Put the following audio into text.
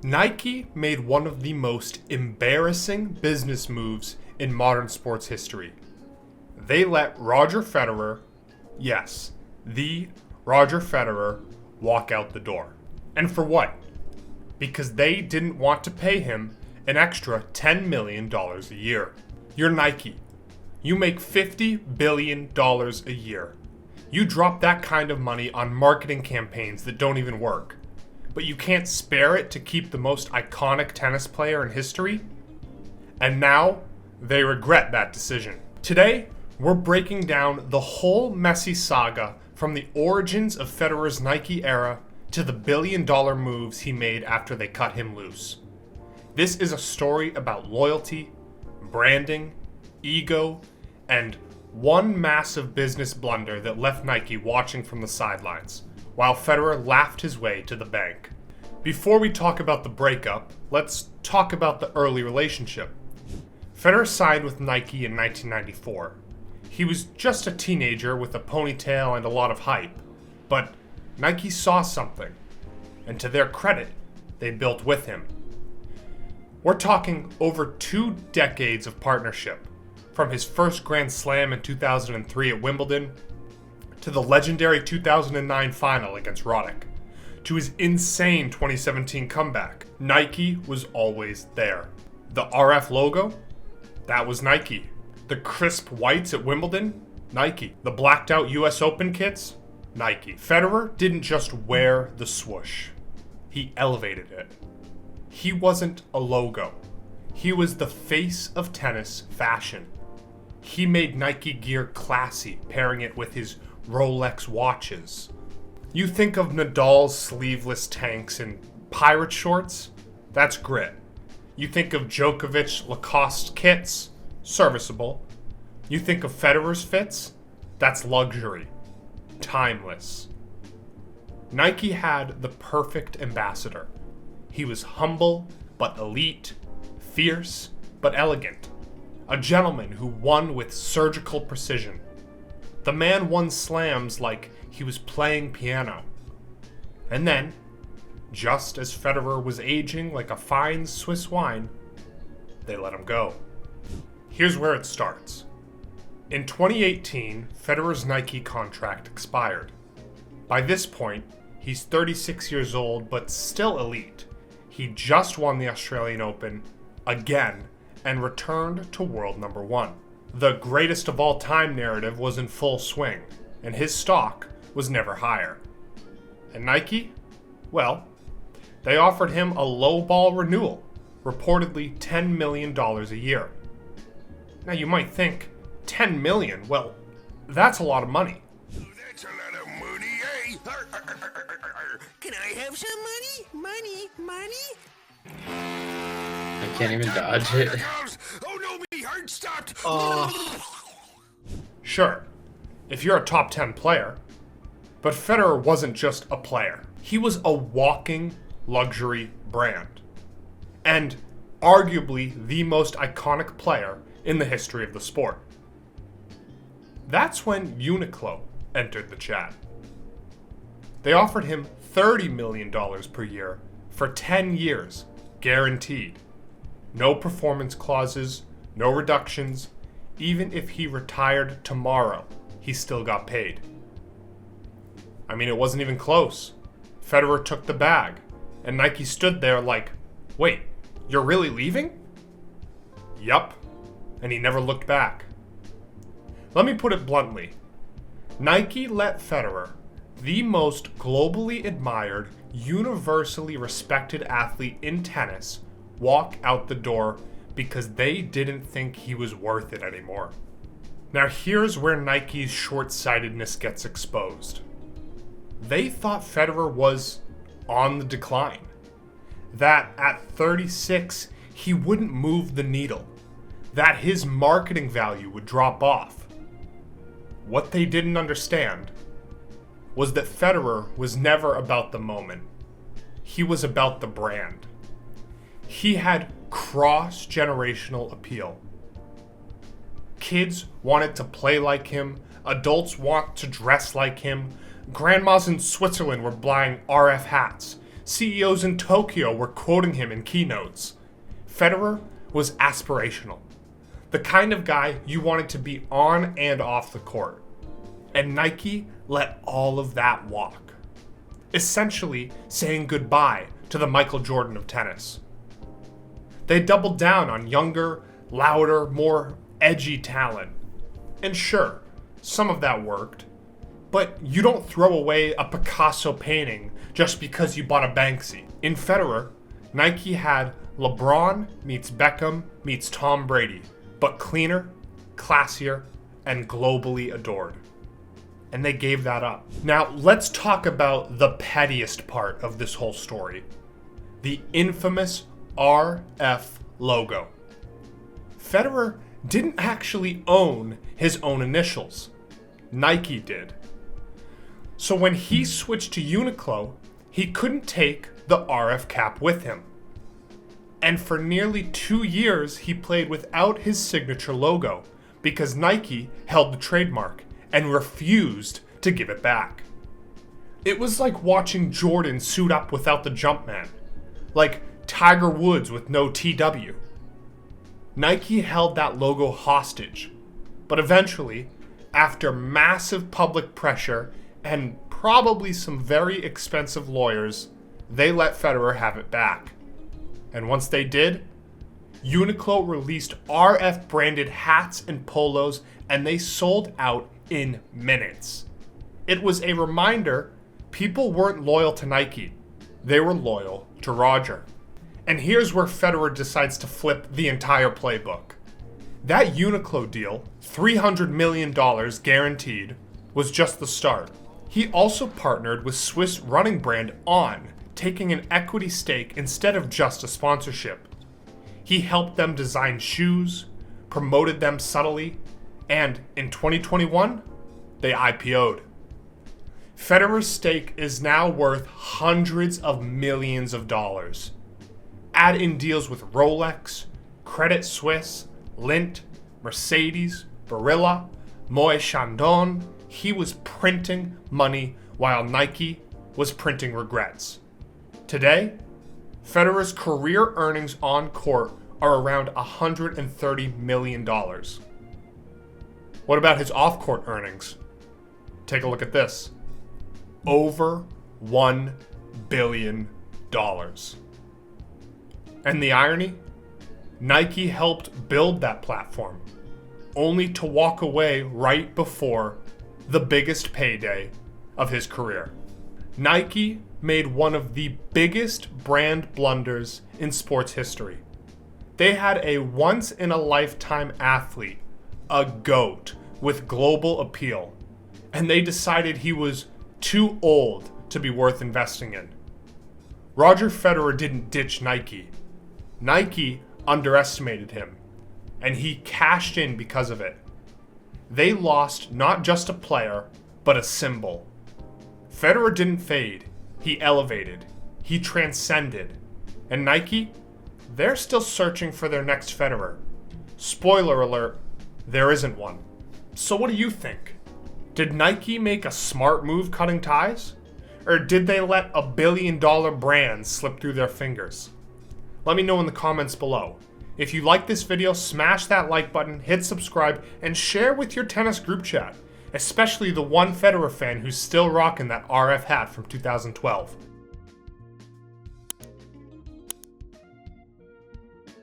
Nike made one of the most embarrassing business moves in modern sports history. They let Roger Federer, yes, the Roger Federer, walk out the door. And for what? Because they didn't want to pay him an extra $10 million a year. You're Nike. You make $50 billion a year. You drop that kind of money on marketing campaigns that don't even work. But you can't spare it to keep the most iconic tennis player in history? And now, they regret that decision. Today, we're breaking down the whole messy saga from the origins of Federer's Nike era to the billion-dollar moves he made after they cut him loose. This is a story about loyalty, branding, ego, and one massive business blunder that left Nike watching from the sidelines, while Federer laughed his way to the bank. Before we talk about the breakup, let's talk about the early relationship. Federer signed with Nike in 1994. He was just a teenager with a ponytail and a lot of hype, but Nike saw something, and to their credit, they built with him. We're talking over 2 decades of partnership, from his first Grand Slam in 2003 at Wimbledon, to the legendary 2009 final against Roddick, to his insane 2017 comeback. Nike was always there. The RF logo? That was Nike. The crisp whites at Wimbledon? Nike. The blacked out US Open kits? Nike. Federer didn't just wear the swoosh. He elevated it. He wasn't a logo. He was the face of tennis fashion. He made Nike gear classy, pairing it with his Rolex watches. You think of Nadal's sleeveless tanks and pirate shorts? That's grit. You think of Djokovic Lacoste kits? Serviceable. You think of Federer's fits? That's luxury. Timeless. Nike had the perfect ambassador. He was humble but elite, fierce but elegant, a gentleman who won with surgical precision. The man won slams like he was playing piano. And then, just as Federer was aging like a fine Swiss wine, they let him go. Here's where it starts. In 2018, Federer's Nike contract expired. By this point, he's 36 years old, but still elite. He just won the Australian Open again and returned to world number 1. The greatest of all time narrative was in full swing, and his stock was never higher. And Nike? Well, they offered him a lowball renewal, reportedly $10 million a year. Now you might think, $10 million? Well, that's a lot of money. That's a lot of money, eh? Can I have some money? Money? I can't even dodge it. Oh no, me heart stopped. Sure, if you're a top 10 player, but Federer wasn't just a player. He was a walking luxury brand, and arguably the most iconic player in the history of the sport. That's when Uniqlo entered the chat. They offered him $30 million per year for 10 years, guaranteed. No performance clauses, no reductions. Even if he retired tomorrow, he still got paid. I mean, it wasn't even close. Federer took the bag, and Nike stood there like, wait, you're really leaving? Yup, and he never looked back. Let me put it bluntly. Nike let Federer, the most globally admired, universally respected athlete in tennis, walk out the door because they didn't think he was worth it anymore. Now here's where Nike's short-sightedness gets exposed. They thought Federer was on the decline. That at 36, he wouldn't move the needle. That his marketing value would drop off. What they didn't understand was that Federer was never about the moment. He was about the brand. He had cross-generational appeal. Kids wanted to play like him. Adults want to dress like him. Grandmas in Switzerland were buying RF hats. CEOs in Tokyo were quoting him in keynotes. Federer was aspirational, the kind of guy you wanted to be on and off the court. And Nike let all of that walk, essentially saying goodbye to the Michael Jordan of tennis. They doubled down on younger, louder, more edgy talent. And sure, some of that worked, but you don't throw away a Picasso painting just because you bought a Banksy. In Federer, Nike had LeBron meets Beckham meets Tom Brady, but cleaner, classier, and globally adored. And they gave that up. Now, let's talk about the pettiest part of this whole story. The infamous RF logo. Federer didn't actually own his own initials. Nike did. So when he switched to Uniqlo, he couldn't take the RF cap with him. And for nearly 2 years, he played without his signature logo because Nike held the trademark and refused to give it back. It was like watching Jordan suit up without the Jumpman, like Tiger Woods with no TW. Nike held that logo hostage, but eventually, after massive public pressure and probably some very expensive lawyers, they let Federer have it back. And once they did, Uniqlo released RF branded hats and polos, and they sold out in minutes. It was a reminder people weren't loyal to Nike, they were loyal to Roger. And here's where Federer decides to flip the entire playbook. That Uniqlo deal, $300 million guaranteed, was just the start. He also partnered with Swiss running brand On, taking an equity stake instead of just a sponsorship. He helped them design shoes, promoted them subtly, and in 2021, they IPO'd. Federer's stake is now worth hundreds of millions of dollars. Add in deals with Rolex, Credit Suisse, Lindt, Mercedes, Barilla, Moët Chandon. He was printing money while Nike was printing regrets. Today, Federer's career earnings on court are around $130 million. What about his off-court earnings? Take a look at this. Over $1 billion. And the irony? Nike helped build that platform, only to walk away right before the biggest payday of his career. Nike made one of the biggest brand blunders in sports history. They had a once-in-a-lifetime athlete, a GOAT with global appeal, and they decided he was too old to be worth investing in. Roger Federer didn't ditch Nike. Nike underestimated him, and he cashed in because of it. They lost not just a player, but a symbol. Federer didn't fade, he elevated, he transcended. And Nike, they're still searching for their next Federer. Spoiler alert, there isn't one. So what do you think? Did Nike make a smart move cutting ties? Or did they let a billion-dollar brand slip through their fingers? Let me know in the comments below. If you like this video, smash that like button, hit subscribe, and share with your tennis group chat, especially the one Federer fan who's still rocking that RF hat from 2012.